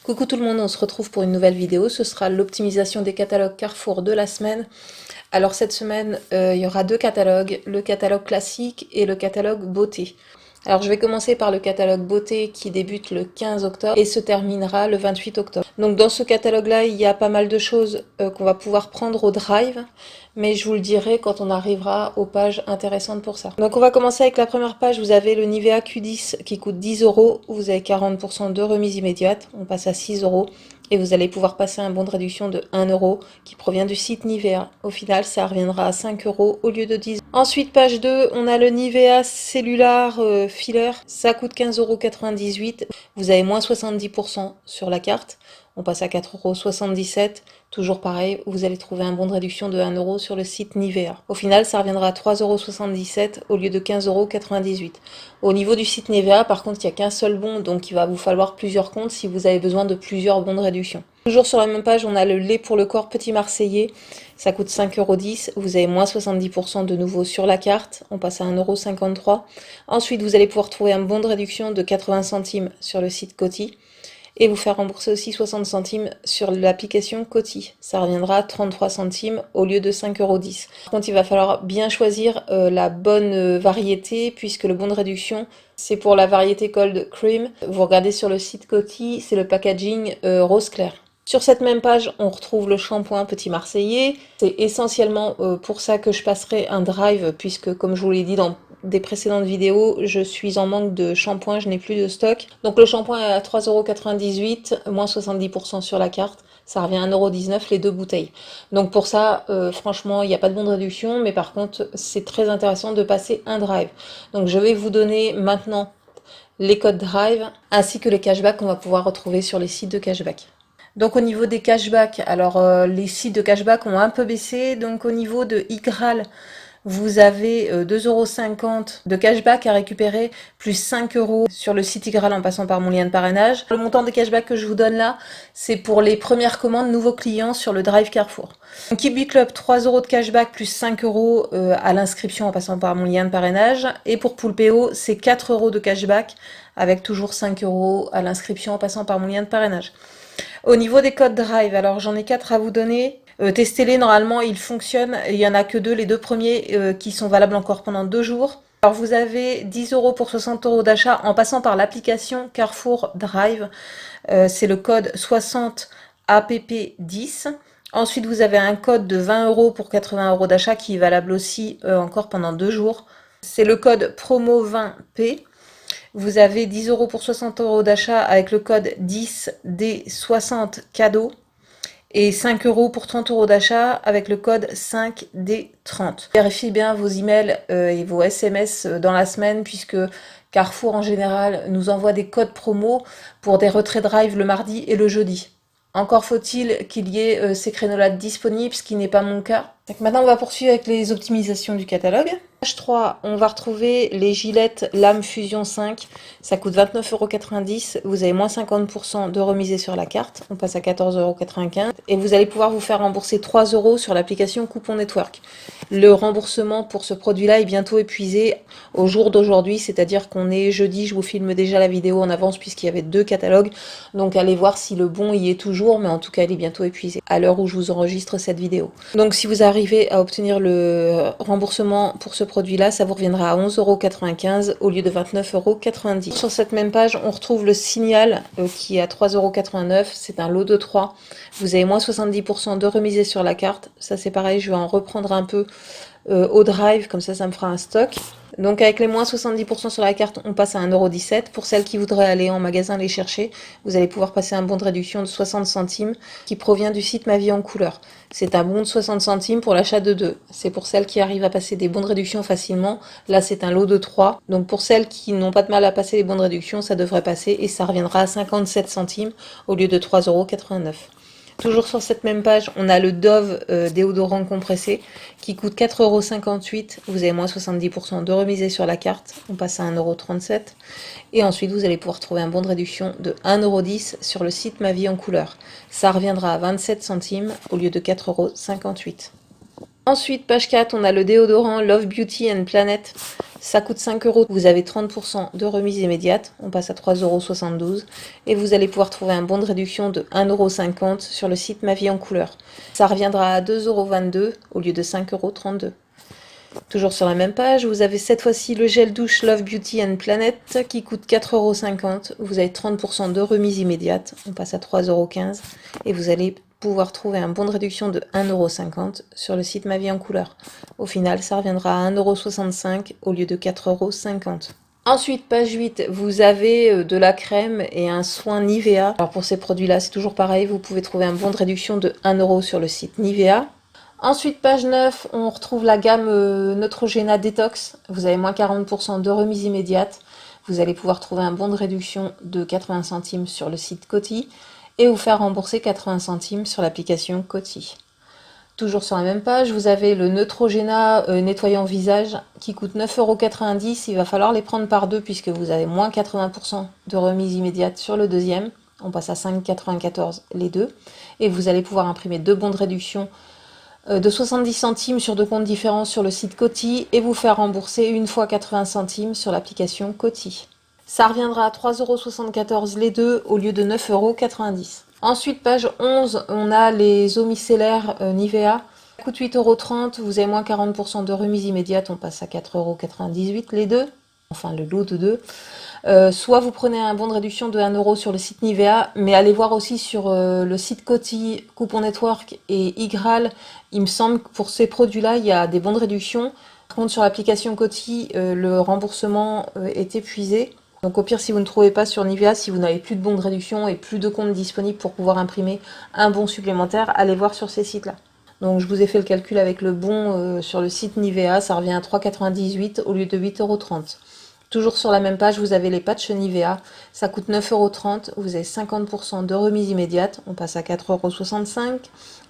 Coucou tout le monde, on se retrouve pour une nouvelle vidéo. Ce sera l'optimisation des catalogues Carrefour de la semaine. Alors cette semaine, il y aura deux catalogues, le catalogue classique et le catalogue beauté. Alors je vais commencer par le catalogue beauté qui débute le 15 octobre et se terminera le 28 octobre. Donc dans ce catalogue-là, il y a pas mal de choses qu'on va pouvoir prendre au drive, mais je vous le dirai quand on arrivera aux pages intéressantes pour ça. Donc on va commencer avec la première page. Vous avez le Nivea Q10 qui coûte 10 €. Vous avez 40% de remise immédiate. On passe à 6 € et vous allez pouvoir passer un bon de réduction de 1 € qui provient du site Nivea. Au final, ça reviendra à 5 € au lieu de 10 €. Ensuite, page 2, on a le Nivea Cellular Filler. Ça coûte 15,98 €. Vous avez moins 70% sur la carte. On passe à 4,77 €. Toujours pareil, vous allez trouver un bon de réduction de 1 € sur le site Nivea. Au final, ça reviendra à 3,77 € au lieu de 15,98 €. Au niveau du site Nivea, par contre, il n'y a qu'un seul bon, donc il va vous falloir plusieurs comptes si vous avez besoin de plusieurs bons de réduction. Toujours sur la même page, on a le lait pour le corps Petit Marseillais. Ça coûte 5,10 €. Vous avez moins 70% de nouveau sur la carte. On passe à 1,53 €. Ensuite, vous allez pouvoir trouver un bon de réduction de 80 centimes sur le site Coty. Et vous faire rembourser aussi 60 centimes sur l'application Coty. Ça reviendra à 33 centimes au lieu de 5,10 €. Par contre, il va falloir bien choisir la bonne variété puisque le bon de réduction, c'est pour la variété Cold Cream. Vous regardez sur le site Coty, c'est le packaging rose clair. Sur cette même page, on retrouve le shampoing Petit Marseillais. C'est essentiellement pour ça que je passerai un drive puisque, comme je vous l'ai dit dans des précédentes vidéos, je suis en manque de shampoing, je n'ai plus de stock. Donc le shampoing est à 3,98 €, moins 70% sur la carte. Ça revient à 1,19 € les deux bouteilles. Donc pour ça, franchement, il n'y a pas de bon de réduction, mais par contre, c'est très intéressant de passer un drive. Donc je vais vous donner maintenant les codes drive, ainsi que les cashbacks qu'on va pouvoir retrouver sur les sites de cashback. Donc au niveau des cashbacks, alors les sites de cashback ont un peu baissé. Donc au niveau de iGraal, vous avez 2,50 € de cashback à récupérer, plus 5 € sur le site iGraal en passant par mon lien de parrainage. Le montant de cashback que je vous donne là, c'est pour les premières commandes nouveaux clients sur le Drive Carrefour. Donc Kibi Club, 3 € de cashback plus 5 € à l'inscription en passant par mon lien de parrainage. Et pour Poulpeo, c'est 4 € de cashback avec toujours 5 € à l'inscription en passant par mon lien de parrainage. Au niveau des codes Drive, alors j'en ai 4 à vous donner. Testez-les, normalement ils fonctionnent. Il n'y en a que deux, les deux premiers qui sont valables encore pendant 2 jours. Alors vous avez 10 € pour 60 € d'achat en passant par l'application Carrefour Drive. C'est le code 60 APP10. Ensuite vous avez un code de 20 € pour 80 € d'achat qui est valable aussi encore pendant 2 jours. C'est le code promo 20P. Vous avez 10 € pour 60 € d'achat avec le code 10D60 cadeau et 5 € pour 30 € d'achat avec le code 5D30. Vérifiez bien vos emails et vos SMS dans la semaine puisque Carrefour en général nous envoie des codes promo pour des retraits drive le mardi et le jeudi. Encore faut-il qu'il y ait ces créneaux-là disponibles, ce qui n'est pas mon cas. Donc maintenant, on va poursuivre avec les optimisations du catalogue. Page 3, on va retrouver les gilettes Lame Fusion 5. Ça coûte 29,90 €. Vous avez moins 50% de remisé sur la carte. On passe à 14,95 €. Et vous allez pouvoir vous faire rembourser 3 € sur l'application Coupon Network. Le remboursement pour ce produit-là est bientôt épuisé au jour d'aujourd'hui, c'est-à-dire qu'on est jeudi. Je vous filme déjà la vidéo en avance puisqu'il y avait 2 catalogues. Donc allez voir si le bon y est toujours, mais en tout cas, il est bientôt épuisé à l'heure où je vous enregistre cette vidéo. Donc si vous arrivez à obtenir le remboursement pour ce produit-là, ça vous reviendra à 11,95 € au lieu de 29,90 €. Sur cette même page, on retrouve le Signal qui est à 3,89 €. C'est un lot de 3. Vous avez moins 70% de remisé sur la carte. Ça c'est pareil, je vais en reprendre un peu au drive, comme ça me fera un stock. Donc avec les moins 70% sur la carte, on passe à 1,17 €. Pour celles qui voudraient aller en magasin les chercher, vous allez pouvoir passer un bon de réduction de 60 centimes qui provient du site Ma Vie en Couleur. C'est un bon de 60 centimes pour l'achat de 2. C'est pour celles qui arrivent à passer des bons de réduction facilement. Là, c'est un lot de 3. Donc pour celles qui n'ont pas de mal à passer les bons de réduction, ça devrait passer et ça reviendra à 57 centimes au lieu de 3,89 €. Toujours sur cette même page, on a le Dove déodorant compressé qui coûte 4,58 €. Vous avez moins 70% de remisé sur la carte. On passe à 1,37 €. Et ensuite, vous allez pouvoir trouver un bon de réduction de 1,10 € sur le site Ma Vie en Couleur. Ça reviendra à 27 centimes au lieu de 4,58 €. Ensuite, page 4, on a le déodorant Love Beauty and Planet Ça coûte 5 euros, vous avez 30% de remise immédiate, on passe à 3,72 euros. Et vous allez pouvoir trouver un bon de réduction de 1,50 € sur le site Ma Vie en Couleur. Ça reviendra à 2,22 € au lieu de 5,32 €. Toujours sur la même page, vous avez cette fois-ci le gel douche Love Beauty and Planet qui coûte 4,50 €. Vous avez 30% de remise immédiate, on passe à 3,15 € et vous allez pouvoir trouver un bon de réduction de 1,50 € sur le site Ma Vie en Couleur. Au final, ça reviendra à 1,65 € au lieu de 4,50 €. Ensuite, page 8, vous avez de la crème et un soin Nivea. Alors pour ces produits-là, c'est toujours pareil, vous pouvez trouver un bon de réduction de 1 € sur le site Nivea. Ensuite, page 9, on retrouve la gamme Neutrogena Detox. Vous avez moins 40% de remise immédiate. Vous allez pouvoir trouver un bon de réduction de 80 centimes sur le site Coty et vous faire rembourser 80 centimes sur l'application Coty. Toujours sur la même page, vous avez le Neutrogena nettoyant visage qui coûte 9,90 €. Il va falloir les prendre par deux puisque vous avez moins 80% de remise immédiate sur le deuxième. On passe à 5,94 € les deux. Et vous allez pouvoir imprimer deux bons de réduction de 70 centimes sur deux comptes différents sur le site Coty et vous faire rembourser une fois 80 centimes sur l'application Coty. Ça reviendra à 3,74 € les deux au lieu de 9,90 €. Ensuite, page 11, on a les eaux micellaires Nivea. Ça coûte 8,30 €, vous avez moins 40% de remise immédiate, on passe à 4,98 € les deux, enfin le lot de deux. Soit vous prenez un bon de réduction de 1 € sur le site Nivea, mais allez voir aussi sur le site Coty, Coupon Network et Igral. Il me semble que pour ces produits-là, il y a des bons de réduction. Par contre, sur l'application Coty, le remboursement est épuisé. Donc au pire, si vous ne trouvez pas sur Nivea, si vous n'avez plus de bons de réduction et plus de comptes disponibles pour pouvoir imprimer un bon supplémentaire, allez voir sur ces sites-là. Donc je vous ai fait le calcul avec le bon sur le site Nivea, ça revient à 3,98 € au lieu de 8,30 €. Toujours sur la même page, vous avez les patchs Nivea, ça coûte 9,30 €, vous avez 50% de remise immédiate, on passe à 4,65 €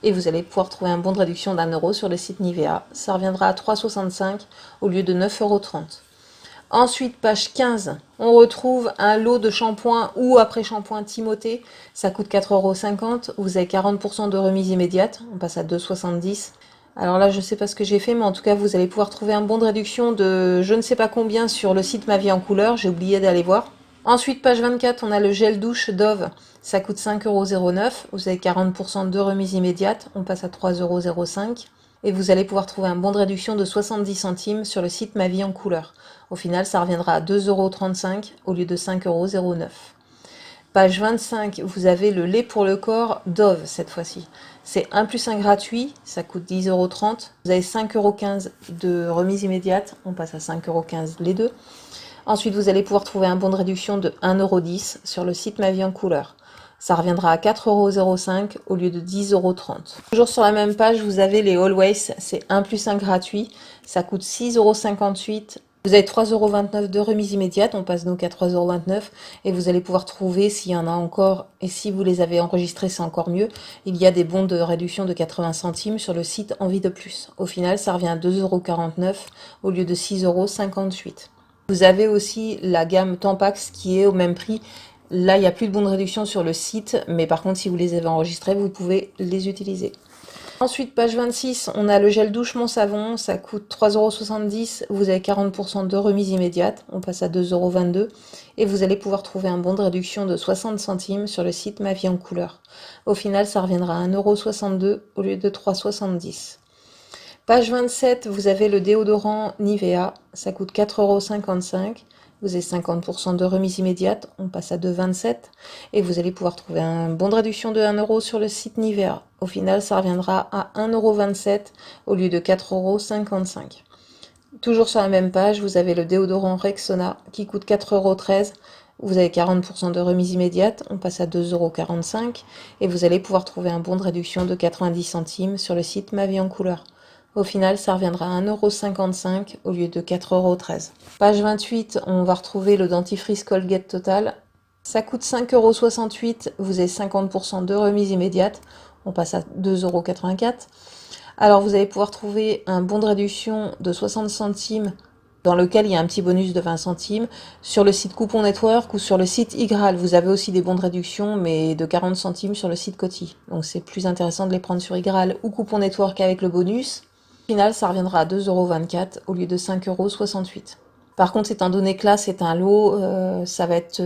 et vous allez pouvoir trouver un bon de réduction d'1 € sur le site Nivea, ça reviendra à 3,65 € au lieu de 9,30 €. Ensuite, page 15, on retrouve un lot de shampoing ou après-shampoing Timothée, ça coûte 4,50 €, vous avez 40% de remise immédiate, on passe à 2,70 €. Alors là, je ne sais pas ce que j'ai fait, mais en tout cas, vous allez pouvoir trouver un bon de réduction de je ne sais pas combien sur le site Ma Vie en Couleur. J'ai oublié d'aller voir. Ensuite, page 24, on a le gel douche Dove. Ça coûte 5,09 €. Vous avez 40% de remise immédiate. On passe à 3,05 €. Et vous allez pouvoir trouver un bon de réduction de 70 centimes sur le site Ma Vie en Couleur. Au final, ça reviendra à 2,35 € au lieu de 5,09 €. Page 25, vous avez le lait pour le corps Dove cette fois-ci. C'est 1 + 1 gratuit, ça coûte 10,30 €. Vous avez 5,15 € de remise immédiate, on passe à 5,15 € les deux. Ensuite, vous allez pouvoir trouver un bon de réduction de 1,10 € sur le site Ma Vie en Couleur. Ça reviendra à 4,05 € au lieu de 10,30 €. Toujours sur la même page, vous avez les Always, c'est 1 + 1 gratuit, ça coûte 6,58 €. Vous avez 3,29 € de remise immédiate, on passe donc à 3,29 € et vous allez pouvoir trouver s'il y en a encore, et si vous les avez enregistrés, c'est encore mieux, il y a des bons de réduction de 80 centimes sur le site Envie de Plus. Au final, ça revient à 2,49 € au lieu de 6,58 €. Vous avez aussi la gamme Tampax qui est au même prix. Là, il n'y a plus de bons de réduction sur le site, mais par contre, si vous les avez enregistrés, vous pouvez les utiliser. Ensuite, page 26, on a le gel douche Mon Savon, ça coûte 3,70 €, vous avez 40% de remise immédiate, on passe à 2,22 € et vous allez pouvoir trouver un bon de réduction de 60 centimes sur le site Ma Vie en Couleur. Au final, ça reviendra à 1,62 € au lieu de 3,70 €. Page 27, vous avez le déodorant Nivea, ça coûte 4,55 €. Vous avez 50% de remise immédiate, on passe à 2,27 € et vous allez pouvoir trouver un bon de réduction de 1 € sur le site Nivea. Au final, ça reviendra à 1,27 € au lieu de 4,55 €. Toujours sur la même page, vous avez le déodorant Rexona qui coûte 4,13 €. Vous avez 40% de remise immédiate, on passe à 2,45 € et vous allez pouvoir trouver un bon de réduction de 90 centimes sur le site Ma Vie en Couleur. Au final, ça reviendra à 1,55 € au lieu de 4,13 €. Page 28, on va retrouver le dentifrice Colgate Total. Ça coûte 5,68 €, vous avez 50% de remise immédiate, on passe à 2,84 €. Alors vous allez pouvoir trouver un bon de réduction de 60 centimes dans lequel il y a un petit bonus de 20 centimes sur le site Coupon Network ou sur le site Igral. Vous avez aussi des bons de réduction, mais de 40 centimes sur le site Coty. Donc c'est plus intéressant de les prendre sur Igral ou Coupon Network avec le bonus. Au final, ça reviendra à 2,24 € au lieu de 5,68 €. Par contre, étant donné que là, c'est un lot, ça va être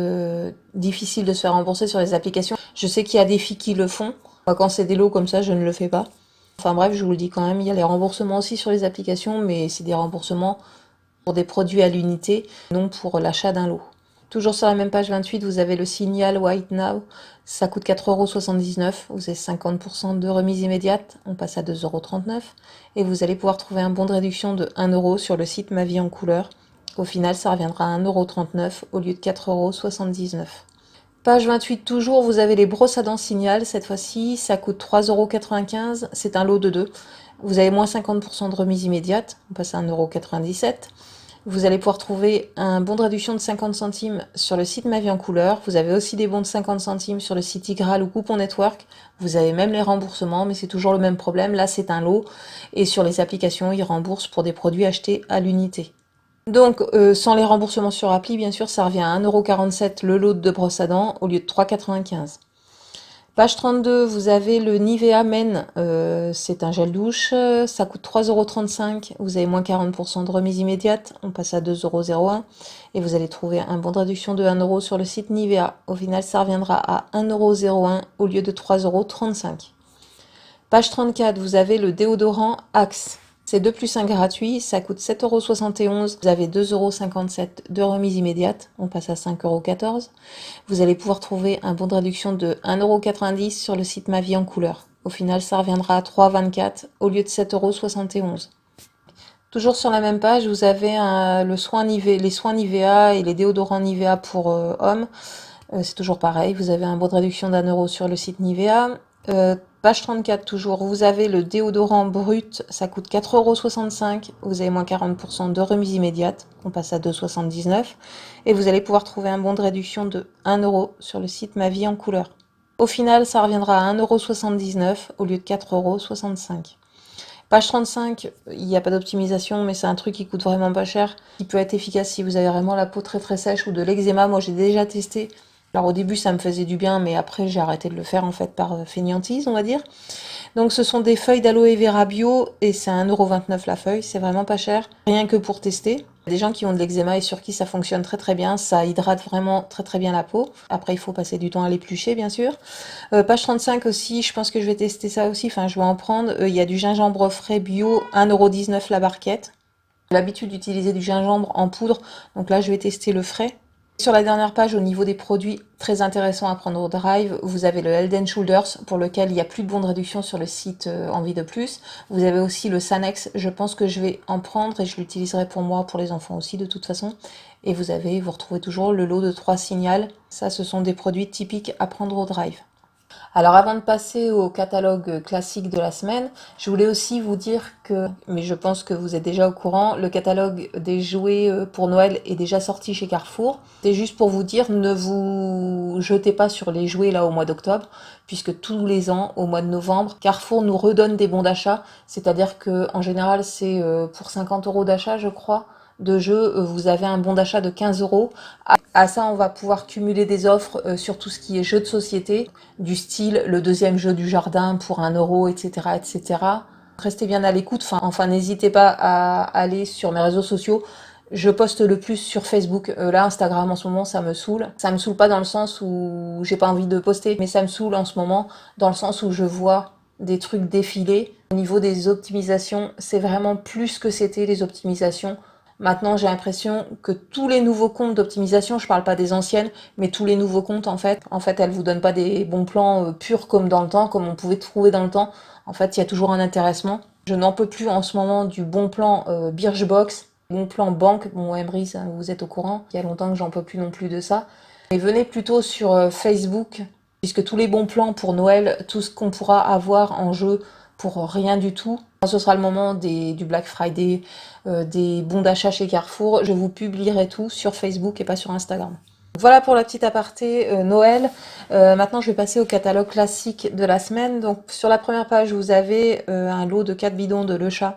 difficile de se faire rembourser sur les applications. Je sais qu'il y a des filles qui le font. Moi, quand c'est des lots comme ça, je ne le fais pas. Enfin bref, je vous le dis quand même, il y a les remboursements aussi sur les applications, mais c'est des remboursements pour des produits à l'unité, non pour l'achat d'un lot. Toujours sur la même page 28, vous avez le Signal White Now. Ça coûte 4,79 €. Vous avez 50% de remise immédiate. On passe à 2,39 €. Et vous allez pouvoir trouver un bon de réduction de 1 € sur le site Ma Vie en Couleur. Au final, ça reviendra à 1,39 € au lieu de 4,79 €. Page 28 toujours, vous avez les brosses à dents Signal. Cette fois-ci, ça coûte 3,95 €. C'est un lot de 2. Vous avez moins 50% de remise immédiate. On passe à 1,97 €. Vous allez pouvoir trouver un bon de réduction de 50 centimes sur le site Ma Vie en Couleur. Vous avez aussi des bons de 50 centimes sur le site Igral ou Coupon Network. Vous avez même les remboursements, mais c'est toujours le même problème. Là, c'est un lot. Et sur les applications, ils remboursent pour des produits achetés à l'unité. Donc, sans les remboursements sur appli, bien sûr, ça revient à 1,47 € le lot de brosse à dents au lieu de 3,95 €. Page 32, vous avez le Nivea Men, c'est un gel douche, ça coûte 3,35 €, vous avez moins 40% de remise immédiate, on passe à 2,01 € et vous allez trouver un bon de réduction de 1 € sur le site Nivea. Au final, ça reviendra à 1,01 € au lieu de 3,35 €. Page 34, vous avez le déodorant Axe. C'est 2 plus 1 gratuit, ça coûte 7,71 €. Vous avez 2,57 € de remise immédiate, on passe à 5,14 €. Vous allez pouvoir trouver un bon de réduction de 1,90 € sur le site Ma Vie en Couleur. Au final, ça reviendra à 3,24 € au lieu de 7,71 €. Toujours sur la même page, vous avez les soins Nivea et les déodorants Nivea pour hommes. C'est toujours pareil, vous avez un bon de réduction d'1 € sur le site Nivea. Page 34 toujours, vous avez le déodorant brut, ça coûte 4,65 €, vous avez moins 40% de remise immédiate, on passe à 2,79 € et vous allez pouvoir trouver un bon de réduction de 1 € sur le site Ma Vie en Couleur. Au final, ça reviendra à 1,79 € au lieu de 4,65 €. Page 35, il n'y a pas d'optimisation, mais c'est un truc qui coûte vraiment pas cher, qui peut être efficace si vous avez vraiment la peau très très sèche ou de l'eczéma. Moi, j'ai déjà testé. Alors au début, ça me faisait du bien, mais après, j'ai arrêté de le faire en fait par fainéantise, on va dire. Donc ce sont des feuilles d'aloe vera bio et c'est 1,29 € la feuille, c'est vraiment pas cher, rien que pour tester. Il y a des gens qui ont de l'eczéma et sur qui ça fonctionne très très bien, ça hydrate vraiment très très bien la peau. Après il faut passer du temps à l'éplucher bien sûr. Page 35 aussi, je pense que je vais tester ça aussi, enfin je vais en prendre. Il y a du gingembre frais bio, 1,19 € la barquette. J'ai l'habitude d'utiliser du gingembre en poudre, donc là je vais tester le frais. Sur la dernière page, au niveau des produits très intéressants à prendre au drive, vous avez le Head & Shoulders pour lequel il n'y a plus de bons de réduction sur le site Envie de Plus. Vous avez aussi le Sanex, je pense que je vais en prendre et je l'utiliserai pour moi, pour les enfants aussi de toute façon. Et vous retrouvez toujours le lot de 3 Signal. Ça, ce sont des produits typiques à prendre au drive. Alors avant de passer au catalogue classique de la semaine, je voulais aussi vous dire que, mais je pense que vous êtes déjà au courant, le catalogue des jouets pour Noël est déjà sorti chez Carrefour. C'est juste pour vous dire, ne vous jetez pas sur les jouets là au mois d'octobre, puisque tous les ans, au mois de novembre, Carrefour nous redonne des bons d'achat, c'est-à-dire que en général c'est pour 50 € d'achat je crois, de jeux, vous avez un bon d'achat de 15 €. À ça, on va pouvoir cumuler des offres sur tout ce qui est jeux de société, du style le deuxième jeu du jardin pour 1 €, etc., etc. Restez bien à l'écoute, enfin n'hésitez pas à aller sur mes réseaux sociaux. Je poste le plus sur Facebook. Là, Instagram en ce moment, ça me saoule. Ça me saoule pas dans le sens où j'ai pas envie de poster, mais ça me saoule en ce moment dans le sens où je vois des trucs défiler. Au niveau des optimisations, c'est vraiment plus que c'était les optimisations. Maintenant, j'ai l'impression que tous les nouveaux comptes d'optimisation, je parle pas des anciennes, mais tous les nouveaux comptes, en fait, elles vous donnent pas des bons plans purs comme dans le temps, comme on pouvait trouver dans le temps. En fait, il y a toujours un intéressement. Je n'en peux plus en ce moment du bon plan Birchbox, bon plan banque. Bon, Emery, ça, vous êtes au courant. Il y a longtemps que j'en peux plus non plus de ça. Et venez plutôt sur Facebook, puisque tous les bons plans pour Noël, tout ce qu'on pourra avoir en jeu pour rien du tout. Ce sera le moment du Black Friday, des bons d'achat chez Carrefour. Je vous publierai tout sur Facebook et pas sur Instagram. Voilà pour la petite aparté Noël. Maintenant, je vais passer au catalogue classique de la semaine. Donc, sur la première page, vous avez un lot de 4 bidons de Le Chat.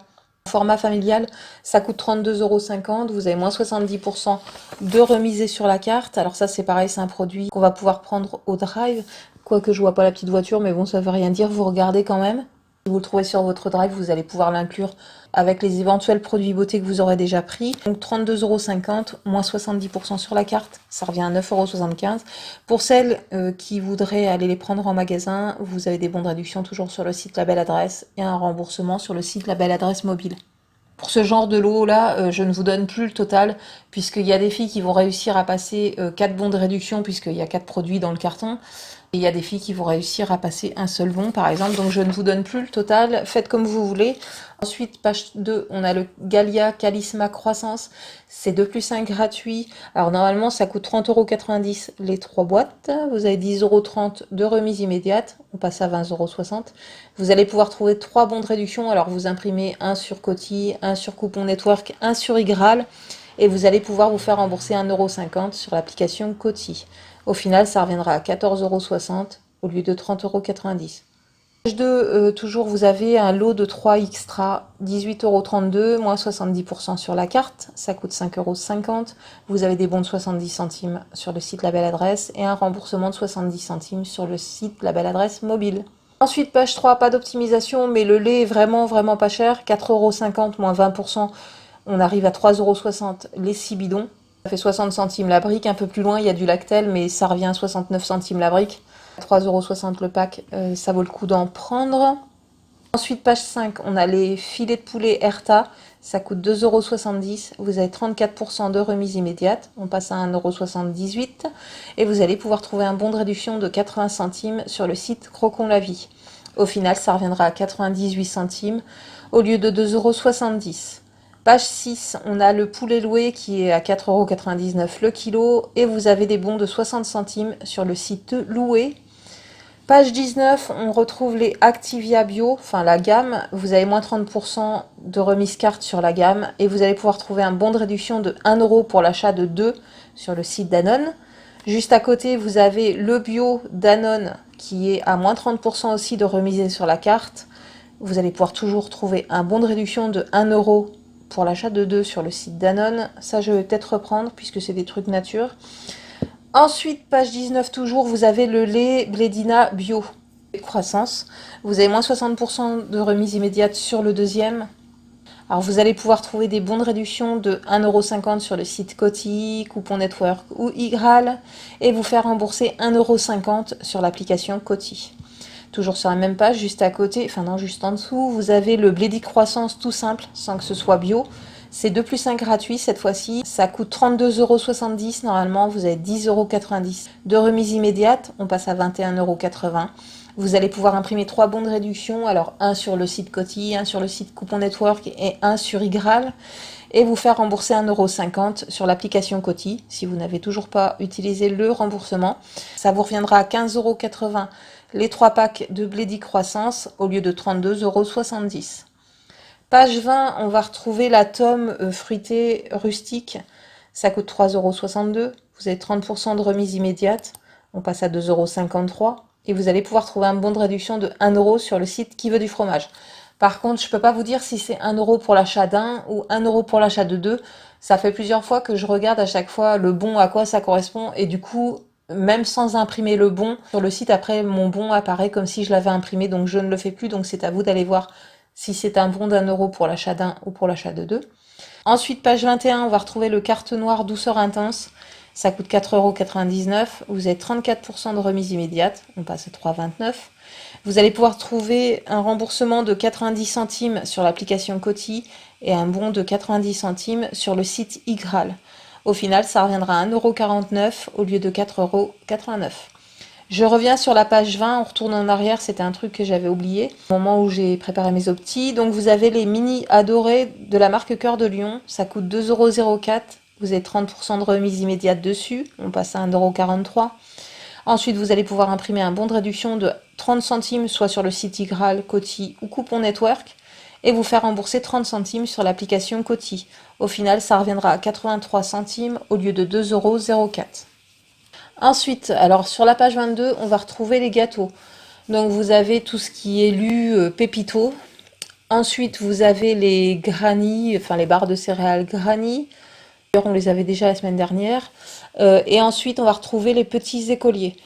Format familial, ça coûte 32,50 €. Vous avez moins 70% de remisé sur la carte. Alors ça, c'est pareil, c'est un produit qu'on va pouvoir prendre au drive. Quoique je vois pas la petite voiture, mais bon, ça veut rien dire. Vous regardez quand même. Si vous le trouvez sur votre drive, vous allez pouvoir l'inclure avec les éventuels produits beauté que vous aurez déjà pris. Donc 32,50 € moins 70% sur la carte, ça revient à 9,75 €. Pour celles qui voudraient aller les prendre en magasin, vous avez des bons de réduction toujours sur le site La Belle Adresse et un remboursement sur le site La Belle Adresse mobile. Pour ce genre de lot là, je ne vous donne plus le total, puisqu'il y a des filles qui vont réussir à passer 4 bons de réduction, puisqu'il y a 4 produits dans le carton. Et il y a des filles qui vont réussir à passer un seul bon, par exemple. Donc je ne vous donne plus le total, faites comme vous voulez. Ensuite, page 2, on a le Galia Calisma Croissance. C'est 2+1 gratuit. Alors normalement, ça coûte 30,90 € les 3 boîtes. Vous avez 10,30 € de remise immédiate. On passe à 20,60 €. Vous allez pouvoir trouver 3 bons de réduction. Alors vous imprimez un sur Coty, un sur Coupon Network, un sur Igral. Et vous allez pouvoir vous faire rembourser 1,50 € sur l'application Coty. Au final, ça reviendra à 14,60 € au lieu de 30,90 €. Page 2, toujours, vous avez un lot de 3 extra, 18,32 € moins 70% sur la carte, ça coûte 5,50 €. Vous avez des bons de 70 centimes sur le site La Belle Adresse et un remboursement de 70 centimes sur le site La Belle Adresse mobile. Ensuite, page 3, pas d'optimisation, mais le lait est vraiment pas cher, 4,50 € moins 20%, on arrive à 3,60 € les 6 bidons. Ça fait 60 centimes la brique. Un peu plus loin, il y a du Lactel, mais ça revient à 69 centimes la brique. 3,60 € le pack, ça vaut le coup d'en prendre. Ensuite, page 5, on a les filets de poulet Erta. Ça coûte 2,70 €. Vous avez 34% de remise immédiate. On passe à 1,78 €. Et vous allez pouvoir trouver un bon de réduction de 80 centimes sur le site Crocon la Vie. Au final, ça reviendra à 98 centimes au lieu de 2,70 €. Page 6, on a le poulet loué qui est à 4,99 € le kilo et vous avez des bons de 60 centimes sur le site Loué. Page 19, on retrouve les Activia Bio, enfin la gamme. Vous avez moins 30% de remise carte sur la gamme et vous allez pouvoir trouver un bon de réduction de 1 € pour l'achat de 2 sur le site Danone. Juste à côté, vous avez le bio Danone qui est à moins 30% aussi de remise sur la carte. Vous allez pouvoir toujours trouver un bon de réduction de 1 € pour l'achat de 2 sur le site Danone. Ça, je vais peut-être reprendre puisque c'est des trucs nature. Ensuite, page 19 toujours, vous avez le lait Blédina Bio Croissance. Vous avez moins 60% de remise immédiate sur le deuxième. Alors vous allez pouvoir trouver des bons de réduction de 1,50 € sur le site Coty, Coupon Network ou Igral et vous faire rembourser 1,50 € sur l'application Coty. Toujours sur la même page, juste à côté, enfin non, juste en dessous, vous avez le Blédi Croissance tout simple, sans que ce soit bio. C'est 2+1 gratuit cette fois-ci. Ça coûte 32,70 € normalement. Vous avez 10,90 € de remise immédiate. On passe à 21,80 €. Vous allez pouvoir imprimer 3 bons de réduction. Alors un sur le site Coty, un sur le site Coupon Network et un sur Igral. Et vous faire rembourser 1,50 € sur l'application Coty si vous n'avez toujours pas utilisé le remboursement. Ça vous reviendra à 15,80 € les 3 packs de Blédi Croissance au lieu de 32,70 €. Page 20, on va retrouver la tome fruitée rustique. Ça coûte 3,62 €. Vous avez 30% de remise immédiate. On passe à 2,53 €. Et vous allez pouvoir trouver un bon de réduction de 1 € sur le site Qui veut du fromage. Par contre, je ne peux pas vous dire si c'est 1 € pour l'achat d'un ou 1 € pour l'achat de 2. Ça fait plusieurs fois que je regarde à chaque fois le bon à quoi ça correspond. Et du coup, même sans imprimer le bon, sur le site, après, mon bon apparaît comme si je l'avais imprimé. Donc je ne le fais plus. Donc c'est à vous d'aller voir si c'est un bon d'1 € pour l'achat d'un ou pour l'achat de 2. Ensuite, page 21, on va retrouver le carte noire douceur intense. Ça coûte 4,99 €. Vous avez 34% de remise immédiate. On passe à 3,29 €. Vous allez pouvoir trouver un remboursement de 90 centimes sur l'application Coty et un bon de 90 centimes sur le site Igral. Au final, ça reviendra à 1,49 € au lieu de 4,89 €. Je reviens sur la page 20, on retourne en arrière, c'était un truc que j'avais oublié au moment où j'ai préparé mes optis. Donc vous avez les mini adorés de la marque Cœur de Lion, ça coûte 2,04 €. Vous avez 30% de remise immédiate dessus, on passe à 1,43 €. Ensuite, vous allez pouvoir imprimer un bon de réduction de 30 centimes, soit sur le site Igral, Coty ou Coupon Network, et vous faire rembourser 30 centimes sur l'application Coty. Au final, ça reviendra à 83 centimes au lieu de 2,04 €. Ensuite, alors sur la page 22, on va retrouver les gâteaux. Donc vous avez tout ce qui est lu Pépito. Ensuite, vous avez les granny, enfin les barres de céréales granny. D'ailleurs, on les avait déjà la semaine dernière. Et ensuite, on va retrouver les petits écoliers.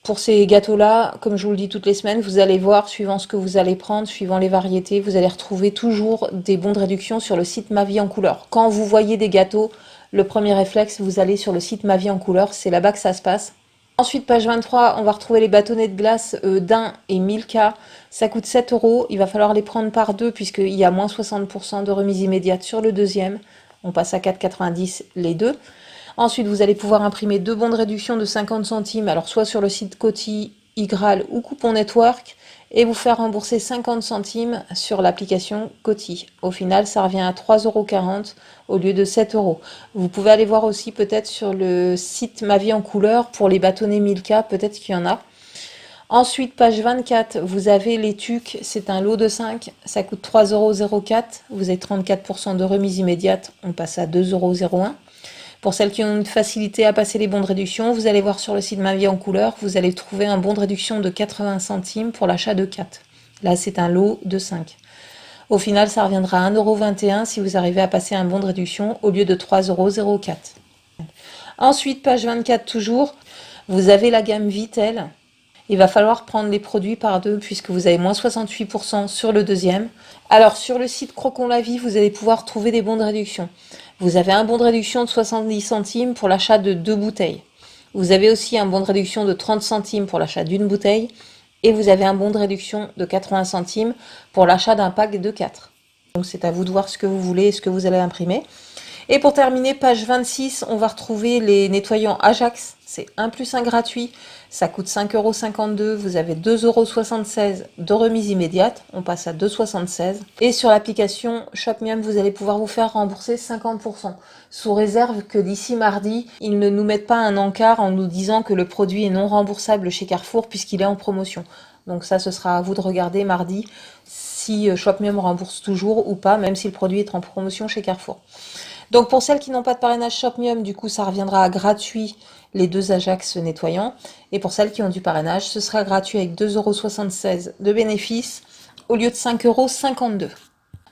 Pour ces gâteaux-là, comme je vous le dis toutes les semaines, vous allez voir, suivant ce que vous allez prendre, suivant les variétés, vous allez retrouver toujours des bons de réduction sur le site Ma Vie en Couleur. Quand vous voyez des gâteaux, le premier réflexe, vous allez sur le site Ma Vie en Couleur, c'est là-bas que ça se passe. Ensuite, page 23, on va retrouver les bâtonnets de glace d'un et Milka. Ça coûte 7 euros. Il va falloir les prendre par deux puisqu'il y a moins 60% de remise immédiate sur le deuxième. On passe à 4,90 les deux. Ensuite, vous allez pouvoir imprimer deux bons de réduction de 50 centimes, alors soit sur le site Coty, Igral ou Coupon Network, et vous faire rembourser 50 centimes sur l'application Coty. Au final, ça revient à 3,40 € au lieu de 7 euros. Vous pouvez aller voir aussi peut-être sur le site Ma Vie en Couleur pour les bâtonnets Milka, peut-être qu'il y en a. Ensuite, page 24, vous avez les tucs, c'est un lot de 5, ça coûte 3,04 €, vous avez 34% de remise immédiate, on passe à 2,01 €. Pour celles qui ont une facilité à passer les bons de réduction, vous allez voir sur le site Ma Vie en Couleur, vous allez trouver un bon de réduction de 80 centimes pour l'achat de 4. Là, c'est un lot de 5. Au final, ça reviendra à 1,21 € si vous arrivez à passer un bon de réduction au lieu de 3,04 €. Ensuite, page 24 toujours, vous avez la gamme Vitel. Il va falloir prendre les produits par deux puisque vous avez moins 68% sur le deuxième. Alors sur le site Crocon la Vie, vous allez pouvoir trouver des bons de réduction. Vous avez un bon de réduction de 70 centimes pour l'achat de 2 bouteilles. Vous avez aussi un bon de réduction de 30 centimes pour l'achat d'une bouteille. Et vous avez un bon de réduction de 80 centimes pour l'achat d'un pack de 4. Donc c'est à vous de voir ce que vous voulez et ce que vous allez imprimer. Et pour terminer, page 26, on va retrouver les nettoyants Ajax. C'est 1 + 1 gratuit. Ça coûte 5,52 €. Vous avez 2,76 € de remise immédiate. On passe à 2,76 €. Et sur l'application Shopmium, vous allez pouvoir vous faire rembourser 50%. Sous réserve que d'ici mardi, ils ne nous mettent pas un encart en nous disant que le produit est non remboursable chez Carrefour puisqu'il est en promotion. Donc ça, ce sera à vous de regarder mardi si Shopmium rembourse toujours ou pas, même si le produit est en promotion chez Carrefour. Donc pour celles qui n'ont pas de parrainage Shopmium, du coup ça reviendra à gratuit les 2 Ajax nettoyants. Et pour celles qui ont du parrainage, ce sera gratuit avec 2,76 € de bénéfice au lieu de 5,52 €.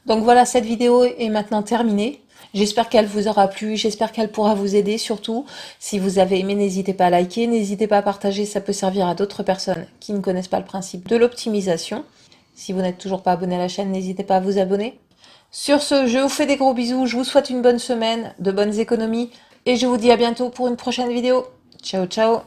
Donc voilà, cette vidéo est maintenant terminée. J'espère qu'elle vous aura plu, j'espère qu'elle pourra vous aider surtout. Si vous avez aimé, n'hésitez pas à liker, n'hésitez pas à partager, ça peut servir à d'autres personnes qui ne connaissent pas le principe de l'optimisation. Si vous n'êtes toujours pas abonné à la chaîne, n'hésitez pas à vous abonner. Sur ce, je vous fais des gros bisous, je vous souhaite une bonne semaine, de bonnes économies, et je vous dis à bientôt pour une prochaine vidéo. Ciao, ciao!